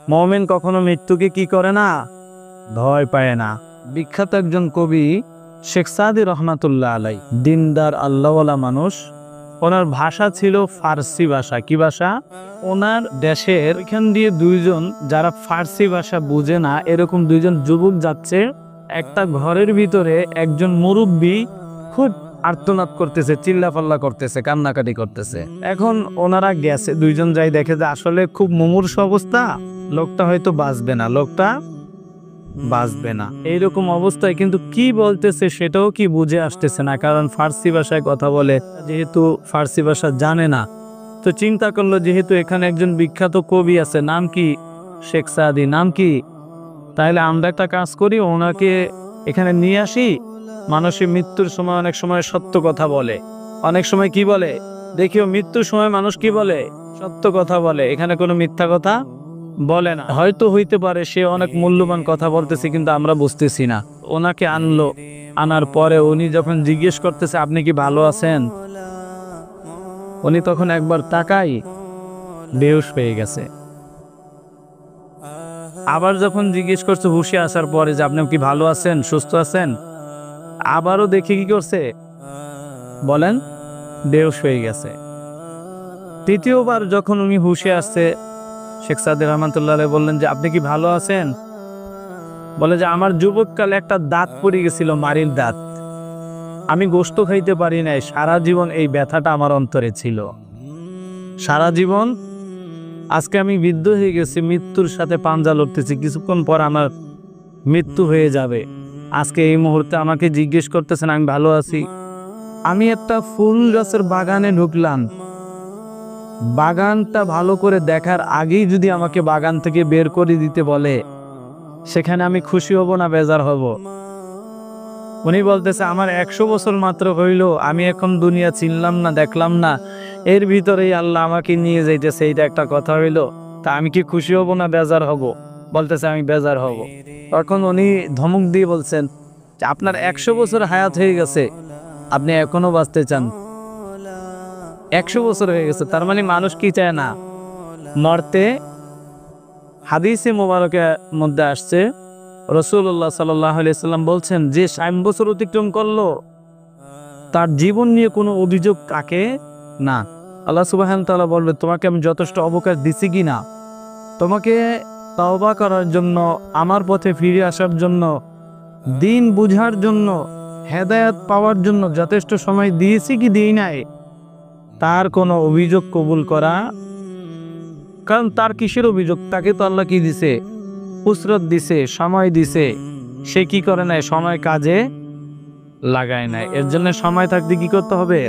মুমিন কখনো মৃত্যুকে কি করে না, ভয় পায় না। বিখ্যাত একজন কবি শেখ সাদি রহমাতুল্লাহ আলাই, দিনদার আল্লাহওয়ালা মানুষ। ওনার ভাষা ছিল ফার্সি ভাষা। কি ভাষা? ওনার দেশের এখান দিয়ে দুইজন যারা ফার্সি ভাষা বুঝে না এরকম দুইজন যুবক যাচ্ছে, একটা ঘরের ভিতরে একজন মুরব্বী খুব আর্তনাদ করতেছে, চিল্লাপাল্লা করতেছে, কান্নাকাটি করতেছে। এখন ওনারা গেছে, দুইজন যাই দেখে যে আসলে খুব মুমূর্ষু অবস্থা, লোকটা হয়তো বাঁচবে না, লোকটা বাঁচবে না এইরকম অবস্থায়। কিন্তু কি বলতেছে সেটাও কি বুঝে আসতেছে না, কারণ ফার্সি ভাষায় কথা বলে, যেহেতু ফার্সি ভাষা জানে না। তো চিন্তা করলো যেহেতু এখানে একজন বিখ্যাত কবি আছে, নাম কি? শেখ সাদি। নাম কি? তাহলে আমরা একটা কাজ করি, ওনাকে এখানে নিয়ে আসি। মানুষের মৃত্যুর সময় অনেক সময় সত্য কথা বলে, অনেক সময় কি বলে দেখিও, মৃত্যুর সময় মানুষ কি বলে? সত্য কথা বলে। এখানে কোনো মিথ্যা কথা বলে না। হয়তো হইতে পারে সে অনেক মূল্যবান কথা বলতেছে কিন্তু আমরা বুঝতেছি না। ওনাকে আনলো, আনার পরে উনি যখন জিজ্ঞেস করতেছে আপনি কি ভালো আছেন, উনি তখন একবার তাকাই বেহুশ হয়ে গেছে। আবার যখন জিজ্ঞেস করছে হুশে আসার পরে যে আপনি কি ভালো আছেন, সুস্থ আছেন, আবারও দেখে কি করছে বলেন, বেহুশ হয়ে গেছে। তৃতীয়বার যখন উনি হুশে আসছে, শেখ সাদি রহমাতুল্লাহ আলাইহি বললেন যে আপনি কি ভালো আছেন? বলে যে আমার যুবককালে একটা দাঁত পড়ে গেছিল, মারির দাঁত, আমি গোশত খাইতে পারি নাই, সারা জীবন এই ব্যথাটা আমার অন্তরে ছিল, সারা জীবন। আজকে আমি বৃদ্ধ হয়ে গেছি, মৃত্যুর সাথে পাঞ্জা লড়তেছি, কিছুক্ষণ পর আমার মৃত্যু হয়ে যাবে। আজকে এই মুহূর্তে আমাকে জিজ্ঞেস করতেছেন আমি ভালো আছি। আমি একটা ফুল গাছের বাগানে ঢুকলাম, বাগানটা ভালো করে দেখার আগেই যদি আমাকে বাগান থেকে বের করে দিতে বলে, সেখানে আমি খুশি হব না বেজার হব? উনি বলতেছে আমার 100 বছর মাত্র হইল, আমি এখন দুনিয়া চিনলাম না, দেখলাম না, এর ভিতরেই আল্লাহ আমাকে নিয়ে যাইতেছে, এইটা একটা কথা হইল? তা আমি কি খুশি হব না বেজার হব? বলতেছে আমি বেজার হব। তখন উনি ধমক দিয়ে বলছেন যে আপনার 100 বছর হায়াত হয়ে গেছে, আপনি এখনো বাঁচতে চান? 100 বছর হয়ে গেছে, তার মানে মানুষ কি চায় না, মরতে। হাদিসে মোবারকের মধ্যে আসছে রাসূলুল্লাহ সাল্লাল্লাহু আলাইহি সাল্লাম বলছেন যে 60 বছর অতিক্রম করলো তার জীবন নিয়ে কোনো অভিযোগ কাকে না। আল্লাহ সুবহানাহু ওয়া তাআলা বলবে তোমাকে আমি যথেষ্ট অবকাশ দিছি কিনা, তোমাকে তওবা করার জন্য, আমার পথে ফিরে আসার জন্য, দিন বুঝার জন্য, হেদায়েত পাওয়ার জন্য যথেষ্ট সময় দিয়েছি কি দিই নাই? তার কোনো অভিযোগ কবুল করা, কারণ তার কিসের অভিযোগ? তাকে তো আল্লাহ কি দিছে? উসরত দিছে, সময় দিছে, সে কি করে নাই? সময় কাজে লাগায় নাই। এর জন্য সময় থাকতে কি করতে হবে?